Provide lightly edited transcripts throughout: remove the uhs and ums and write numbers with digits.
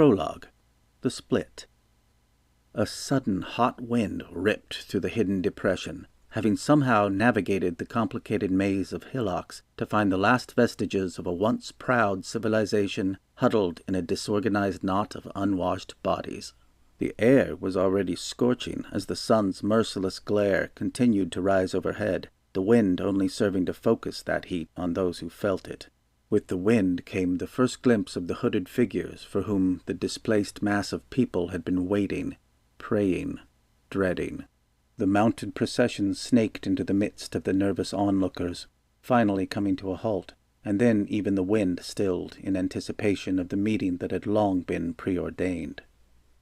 Prologue. The Split. A sudden hot wind ripped through the hidden depression, having somehow navigated the complicated maze of hillocks to find the last vestiges of a once proud civilization huddled in a disorganized knot of unwashed bodies. The air was already scorching as the sun's merciless glare continued to rise overhead, the wind only serving to focus that heat on those who felt it. With the wind came the first glimpse of the hooded figures for whom the displaced mass of people had been waiting, praying, dreading. The mounted procession snaked into the midst of the nervous onlookers, finally coming to a halt, and then even the wind stilled in anticipation of the meeting that had long been preordained.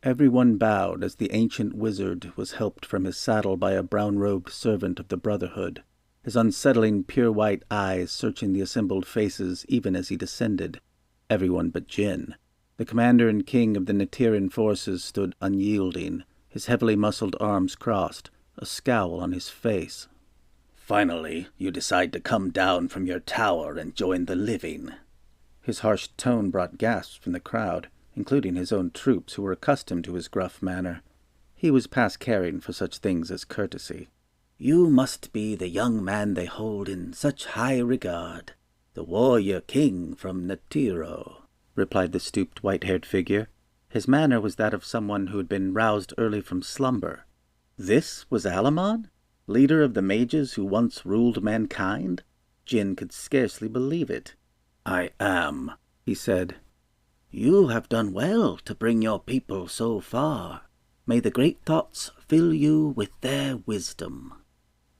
Everyone bowed as the ancient wizard was helped from his saddle by a brown-robed servant of the Brotherhood, his unsettling pure white eyes searching the assembled faces even as he descended. Everyone but Jin. The commander and king of the Natiran forces stood unyielding, his heavily muscled arms crossed, a scowl on his face. "Finally, you decide to come down from your tower and join the living." His harsh tone brought gasps from the crowd, including his own troops who were accustomed to his gruff manner. He was past caring for such things as courtesy. "You must be the young man they hold in such high regard, the warrior king from Natiro," replied the stooped white-haired figure. His manner was that of someone who had been roused early from slumber. This was Alamon, leader of the mages who once ruled mankind? Jin could scarcely believe it. "I am," he said. "You have done well to bring your people so far. May the great thoughts fill you with their wisdom."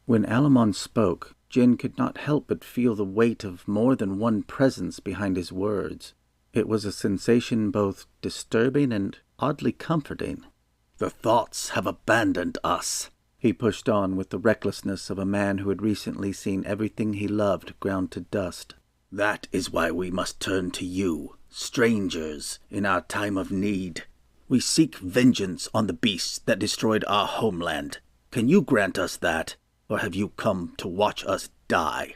When Alamon spoke, Jin could not help but feel the weight of more than one presence behind his words. It was a sensation both disturbing and oddly comforting. "The thoughts have abandoned us," he pushed on with the recklessness of a man who had recently seen everything he loved ground to dust. "That is why we must turn to you, strangers, in our time of need. We seek vengeance on the beasts that destroyed our homeland. Can you grant us that, or have you come to watch us die?"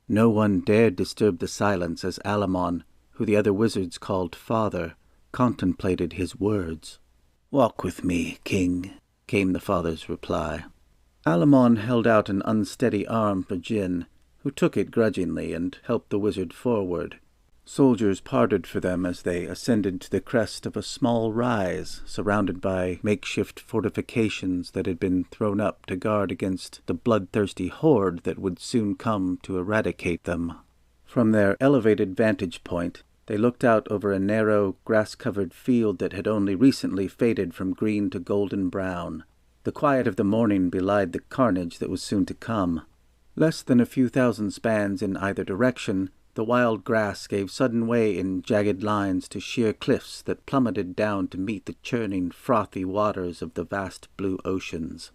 No one dared disturb the silence as Alamon, who the other wizards called father, contemplated his words. "Walk with me, king," came the father's reply. Alamon held out an unsteady arm for Jin, who took it grudgingly and helped the wizard forward. Soldiers parted for them as they ascended to the crest of a small rise surrounded by makeshift fortifications that had been thrown up to guard against the bloodthirsty horde that would soon come to eradicate them. From their elevated vantage point, they looked out over a narrow, grass-covered field that had only recently faded from green to golden brown. The quiet of the morning belied the carnage that was soon to come. Less than a few thousand spans in either direction, the wild grass gave sudden way in jagged lines to sheer cliffs that plummeted down to meet the churning, frothy waters of the vast blue oceans.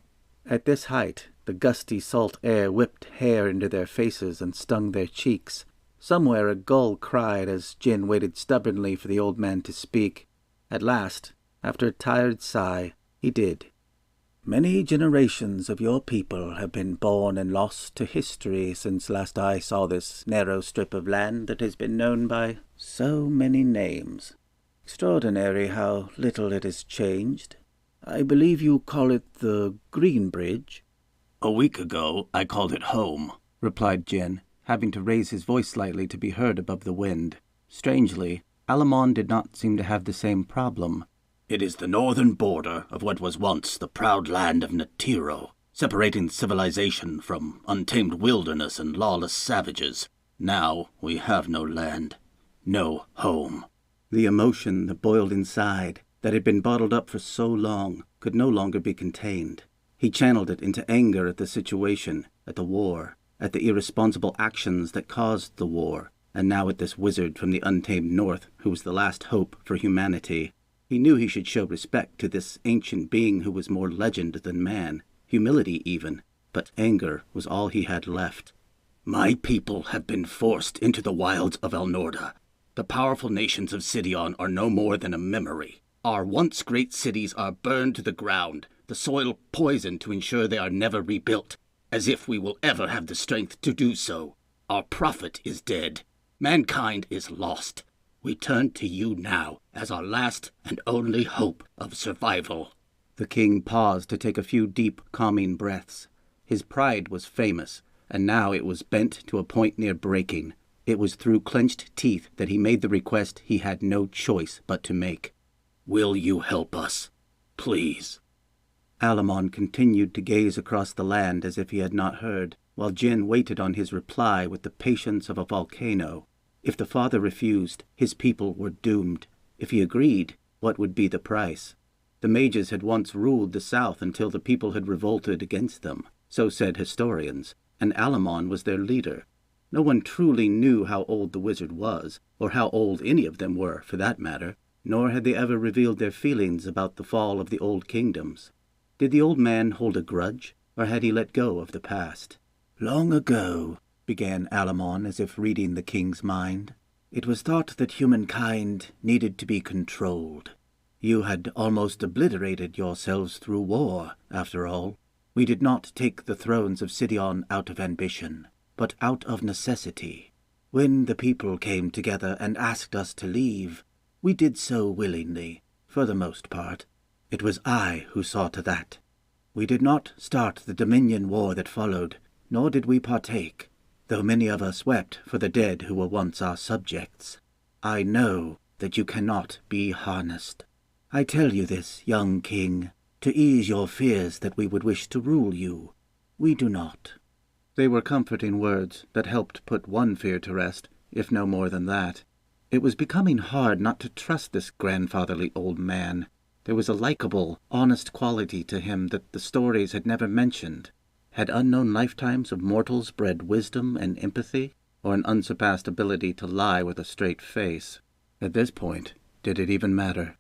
At this height, the gusty salt air whipped hair into their faces and stung their cheeks. Somewhere a gull cried as Jin waited stubbornly for the old man to speak. At last, after a tired sigh, he did. "Many generations of your people have been born and lost to history since last I saw this narrow strip of land that has been known by so many names. Extraordinary how little it has changed. I believe you call it the Green Bridge." "A week ago I called it home," replied Jin, having to raise his voice slightly to be heard above the wind. Strangely, Alamon did not seem to have the same problem. "It is the northern border of what was once the proud land of Natiro, separating civilization from untamed wilderness and lawless savages. Now we have no land, no home." The emotion that boiled inside, that had been bottled up for so long, could no longer be contained. He channeled it into anger at the situation, at the war, at the irresponsible actions that caused the war, and now at this wizard from the untamed north who was the last hope for humanity. He knew he should show respect to this ancient being who was more legend than man, humility even, but anger was all he had left. "My people have been forced into the wilds of Elnorda. The powerful nations of Sidion are no more than a memory. Our once great cities are burned to the ground, the soil poisoned to ensure they are never rebuilt, as if we will ever have the strength to do so. Our prophet is dead. Mankind is lost. We turn to you now as our last and only hope of survival." The king paused to take a few deep, calming breaths. His pride was famous, and now it was bent to a point near breaking. It was through clenched teeth that he made the request he had no choice but to make. "Will you help us? Please." Alamon continued to gaze across the land as if he had not heard, while Jin waited on his reply with the patience of a volcano. If the father refused, his people were doomed. If he agreed, what would be the price? The mages had once ruled the south until the people had revolted against them, so said historians, and Alamon was their leader. No one truly knew how old the wizard was, or how old any of them were, for that matter, nor had they ever revealed their feelings about the fall of the old kingdoms. Did the old man hold a grudge, or had he let go of the past? "Long ago," began Alamon as if reading the king's mind, "it was thought that humankind needed to be controlled. You had almost obliterated yourselves through war, after all. We did not take the thrones of Sidion out of ambition, but out of necessity. When the people came together and asked us to leave, we did so willingly, for the most part. It was I who saw to that. We did not start the Dominion War that followed, nor did we partake, though many of us wept for the dead who were once our subjects. I know that you cannot be harnessed. I tell you this, young king, to ease your fears that we would wish to rule you. We do not." They were comforting words that helped put one fear to rest, if no more than that. It was becoming hard not to trust this grandfatherly old man. There was a likable, honest quality to him that the stories had never mentioned. Had unknown lifetimes of mortals bred wisdom and empathy, or an unsurpassed ability to lie with a straight face? At this point, did it even matter?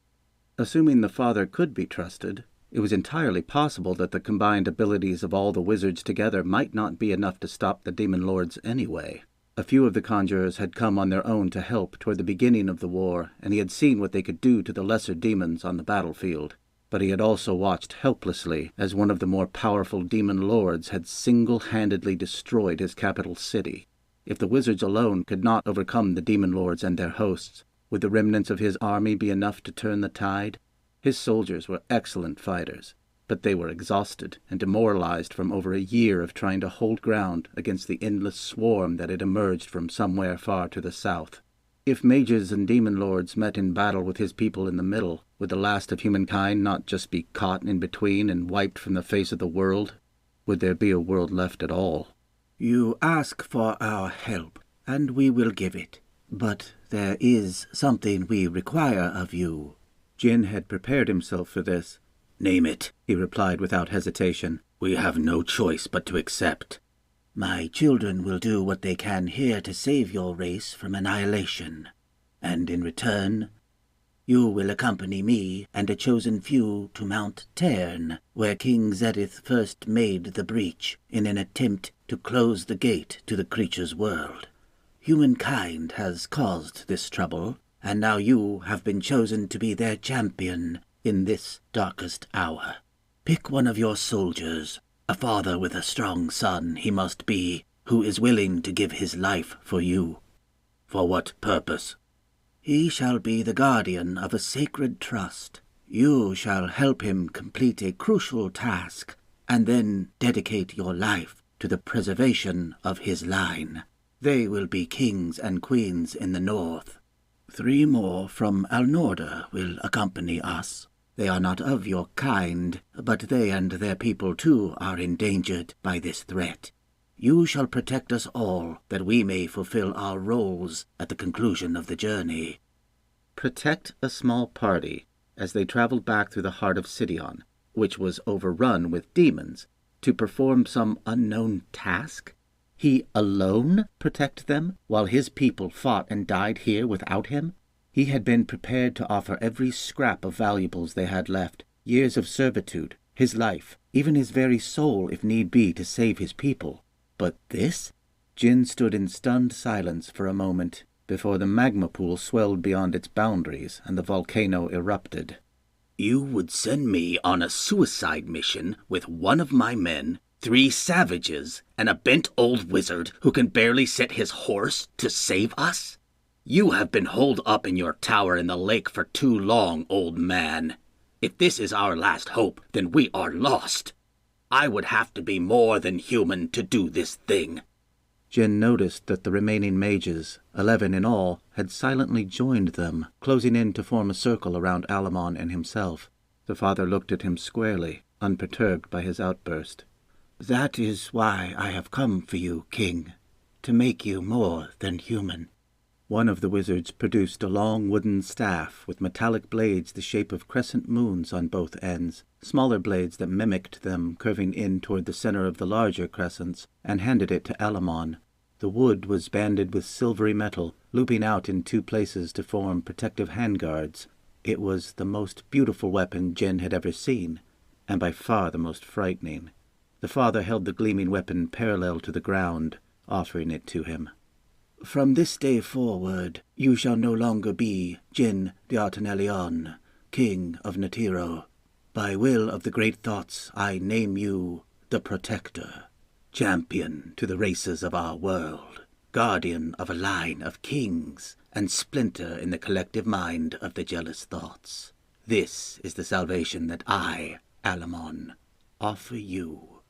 Assuming the father could be trusted, it was entirely possible that the combined abilities of all the wizards together might not be enough to stop the demon lords anyway. A few of the conjurers had come on their own to help toward the beginning of the war, and he had seen what they could do to the lesser demons on the battlefield. But he had also watched helplessly as one of the more powerful demon lords had single-handedly destroyed his capital city. If the wizards alone could not overcome the demon lords and their hosts, would the remnants of his army be enough to turn the tide? His soldiers were excellent fighters, but they were exhausted and demoralized from over a year of trying to hold ground against the endless swarm that had emerged from somewhere far to the south. If mages and demon lords met in battle with his people in the middle, would the last of humankind not just be caught in between and wiped from the face of the world? Would there be a world left at all? "You ask for our help, and we will give it. But there is something we require of you." Jin had prepared himself for this. "Name it," he replied without hesitation. "We have no choice but to accept." "My children will do what they can here to save your race from annihilation. And in return, you will accompany me and a chosen few to Mount Tern, where King Zedith first made the breach in an attempt to close the gate to the creature's world. Humankind has caused this trouble, and now you have been chosen to be their champion in this darkest hour. Pick one of your soldiers. A father with a strong son he must be, who is willing to give his life for you." "For what purpose?" "He shall be the guardian of a sacred trust. You shall help him complete a crucial task, and then dedicate your life to the preservation of his line. They will be kings and queens in the north. 3 more from Alnorda will accompany us. They are not of your kind, but they and their people too are endangered by this threat. You shall protect us all, that we may fulfill our roles at the conclusion of the journey." Protect a small party as they traveled back through the heart of Sidion, which was overrun with demons, to perform some unknown task? He alone protect them, while his people fought and died here without him? He had been prepared to offer every scrap of valuables they had left, years of servitude, his life, even his very soul if need be to save his people. But this? Jin stood in stunned silence for a moment, before the magma pool swelled beyond its boundaries and the volcano erupted. "You would send me on a suicide mission with one of my men, 3 savages, and a bent old wizard who can barely set his horse to save us?" You have been holed up in your tower in the lake for too long, old man. If this is our last hope, then we are lost. I would have to be more than human to do this thing." Jin noticed that the remaining mages, 11 in all, had silently joined them, closing in to form a circle around Alamon and himself. The father looked at him squarely, unperturbed by his outburst. "That is why I have come for you, King, to make you more than human." One of the wizards produced a long wooden staff with metallic blades the shape of crescent moons on both ends, smaller blades that mimicked them curving in toward the center of the larger crescents, and handed it to Alamon. The wood was banded with silvery metal, looping out in 2 places to form protective handguards. It was the most beautiful weapon Jin had ever seen, and by far the most frightening. The father held the gleaming weapon parallel to the ground, offering it to him. "From this day forward, you shall no longer be Jin the Artanelion, King of Netiro. By will of the great thoughts, I name you the Protector, champion to the races of our world, guardian of a line of kings, and splinter in the collective mind of the jealous thoughts. This is the salvation that I, Alamon, offer you."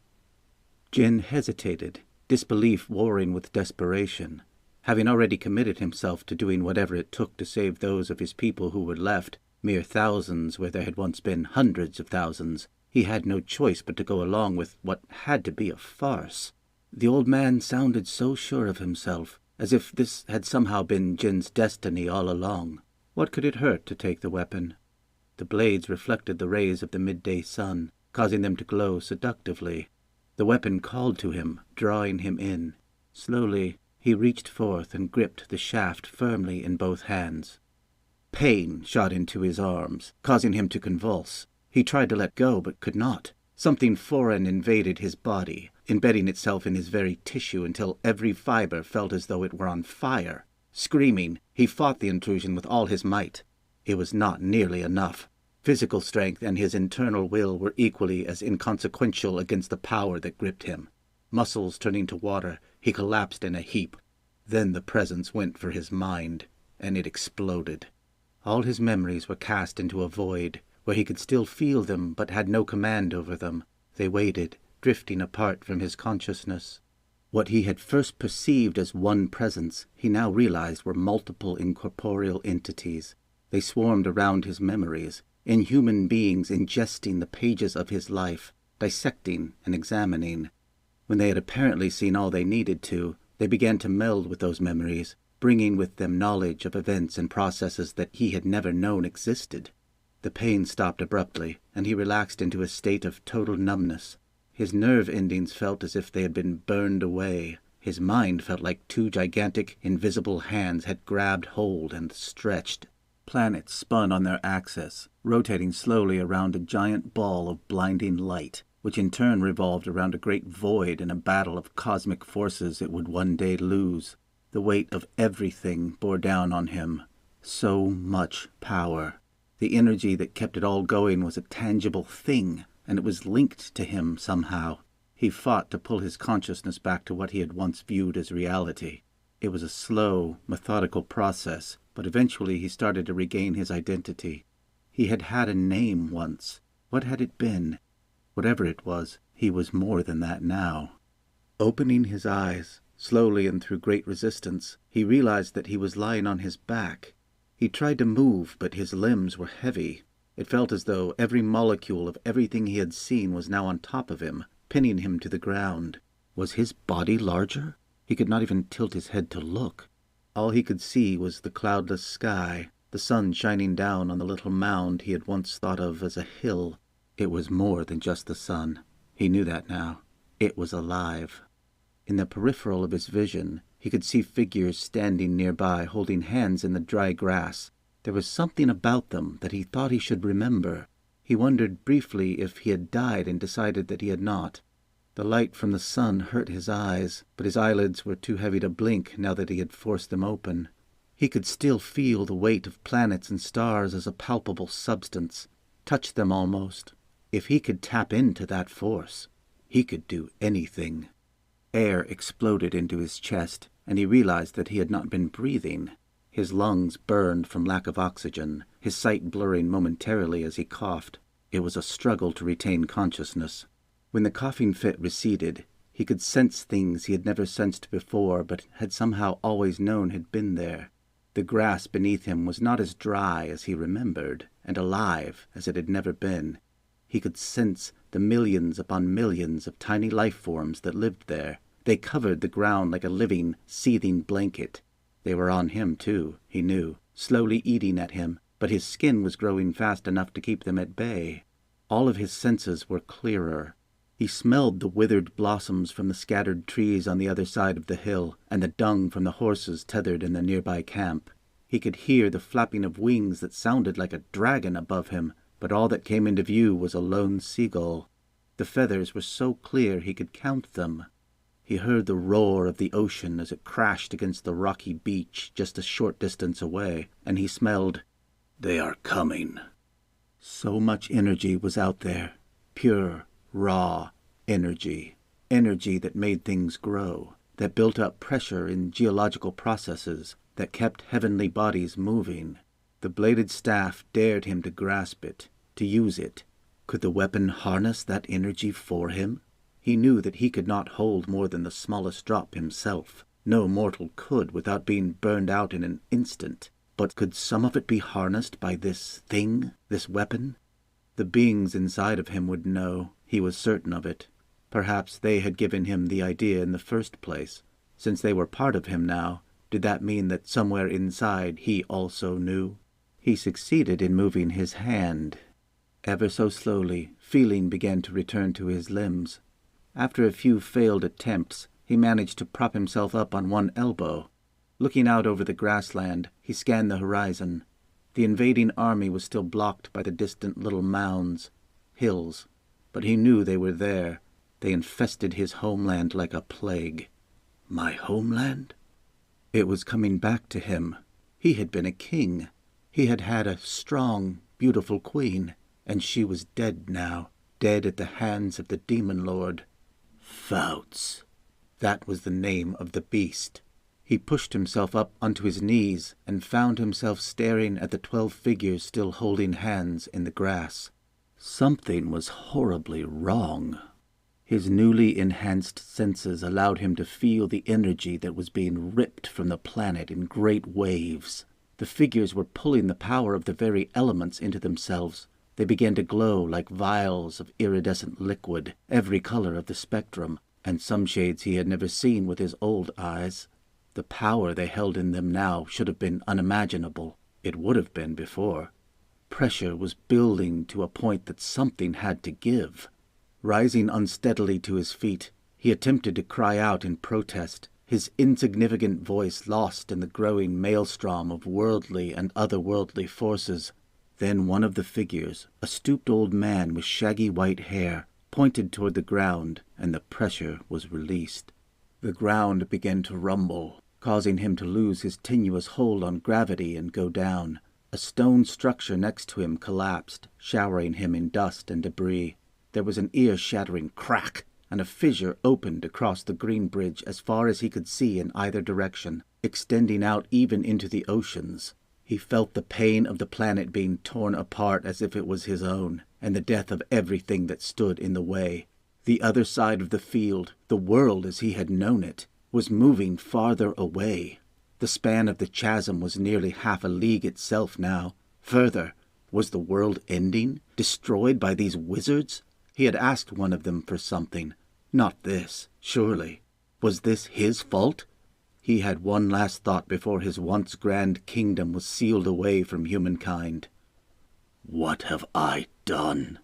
Jin hesitated, disbelief warring with desperation. Having already committed himself to doing whatever it took to save those of his people who were left, mere thousands where there had once been hundreds of thousands, he had no choice but to go along with what had to be a farce. The old man sounded so sure of himself, as if this had somehow been Jin's destiny all along. What could it hurt to take the weapon? The blades reflected the rays of the midday sun, causing them to glow seductively. The weapon called to him, drawing him in. Slowly, he reached forth and gripped the shaft firmly in both hands. Pain shot into his arms, causing him to convulse. He tried to let go, but could not. Something foreign invaded his body, embedding itself in his very tissue until every fiber felt as though it were on fire. Screaming, he fought the intrusion with all his might. It was not nearly enough. Physical strength and his internal will were equally as inconsequential against the power that gripped him. Muscles turning to water, he collapsed in a heap. Then the presence went for his mind, and it exploded. All his memories were cast into a void, where he could still feel them but had no command over them. They waited, drifting apart from his consciousness. What he had first perceived as one presence, he now realized were multiple incorporeal entities. They swarmed around his memories, inhuman beings ingesting the pages of his life, dissecting and examining. When they had apparently seen all they needed to, they began to meld with those memories, bringing with them knowledge of events and processes that he had never known existed. The pain stopped abruptly, and he relaxed into a state of total numbness. His nerve endings felt as if they had been burned away. His mind felt like 2 gigantic, invisible hands had grabbed hold and stretched. Planets spun on their axis, rotating slowly around a giant ball of blinding light, which in turn revolved around a great void in a battle of cosmic forces it would one day lose. The weight of everything bore down on him. So much power. The energy that kept it all going was a tangible thing, and it was linked to him somehow. He fought to pull his consciousness back to what he had once viewed as reality. It was a slow, methodical process, but eventually he started to regain his identity. He had had a name once. What had it been? Whatever it was, he was more than that now. Opening his eyes, slowly and through great resistance, he realized that he was lying on his back. He tried to move, but his limbs were heavy. It felt as though every molecule of everything he had seen was now on top of him, pinning him to the ground. Was his body larger? He could not even tilt his head to look. All he could see was the cloudless sky, the sun shining down on the little mound he had once thought of as a hill. It was more than just the sun. He knew that now. It was alive. In the peripheral of his vision, he could see figures standing nearby holding hands in the dry grass. There was something about them that he thought he should remember. He wondered briefly if he had died and decided that he had not. The light from the sun hurt his eyes, but his eyelids were too heavy to blink now that he had forced them open. He could still feel the weight of planets and stars as a palpable substance, touch them almost. If he could tap into that force, he could do anything. Air exploded into his chest, and he realized that he had not been breathing. His lungs burned from lack of oxygen, his sight blurring momentarily as he coughed. It was a struggle to retain consciousness. When the coughing fit receded, he could sense things he had never sensed before but had somehow always known had been there. The grass beneath him was not as dry as he remembered, and alive as it had never been. He could sense the millions upon millions of tiny life forms that lived there. They covered the ground like a living, seething blanket. They were on him, too, he knew, slowly eating at him, but his skin was growing fast enough to keep them at bay. All of his senses were clearer. He smelled the withered blossoms from the scattered trees on the other side of the hill, and the dung from the horses tethered in the nearby camp. He could hear the flapping of wings that sounded like a dragon above him, but all that came into view was a lone seagull. The feathers were so clear he could count them. He heard the roar of the ocean as it crashed against the rocky beach just a short distance away, and he smelled, "They are coming." So much energy was out there, pure, raw energy, energy that made things grow, that built up pressure in geological processes, that kept heavenly bodies moving. The bladed staff dared him to grasp it, to use it. Could the weapon harness that energy for him? He knew that he could not hold more than the smallest drop himself. No mortal could without being burned out in an instant. But could some of it be harnessed by this thing, this weapon? The beings inside of him would know. He was certain of it. Perhaps they had given him the idea in the first place. Since they were part of him now, did that mean that somewhere inside he also knew? He succeeded in moving his hand. Ever so slowly, feeling began to return to his limbs. After a few failed attempts, he managed to prop himself up on one elbow. Looking out over the grassland, he scanned the horizon. The invading army was still blocked by the distant little mounds, hills, but he knew they were there. They infested his homeland like a plague. My homeland? It was coming back to him. He had been a king. He had had a strong, beautiful queen, and she was dead now, dead at the hands of the demon lord. Fouts. That was the name of the beast. He pushed himself up onto his knees and found himself staring at the 12 figures still holding hands in the grass. Something was horribly wrong. His newly enhanced senses allowed him to feel the energy that was being ripped from the planet in great waves. The figures were pulling the power of the very elements into themselves. They began to glow like vials of iridescent liquid, every color of the spectrum, and some shades he had never seen with his old eyes. The power they held in them now should have been unimaginable. It would have been before. Pressure was building to a point that something had to give. Rising unsteadily to his feet, he attempted to cry out in protest, his insignificant voice lost in the growing maelstrom of worldly and otherworldly forces. Then one of the figures, a stooped old man with shaggy white hair, pointed toward the ground, and the pressure was released. The ground began to rumble, causing him to lose his tenuous hold on gravity and go down. A stone structure next to him collapsed, showering him in dust and debris. There was an ear-shattering crack, and a fissure opened across the green bridge as far as he could see in either direction, extending out even into the oceans. He felt the pain of the planet being torn apart as if it was his own, and the death of everything that stood in the way. The other side of the field, the world as he had known it, was moving farther away. The span of the chasm was nearly half a league itself now. Further, was the world ending, destroyed by these wizards? He had asked one of them for something. Not this, surely. Was this his fault? He had one last thought before his once grand kingdom was sealed away from humankind. What have I done?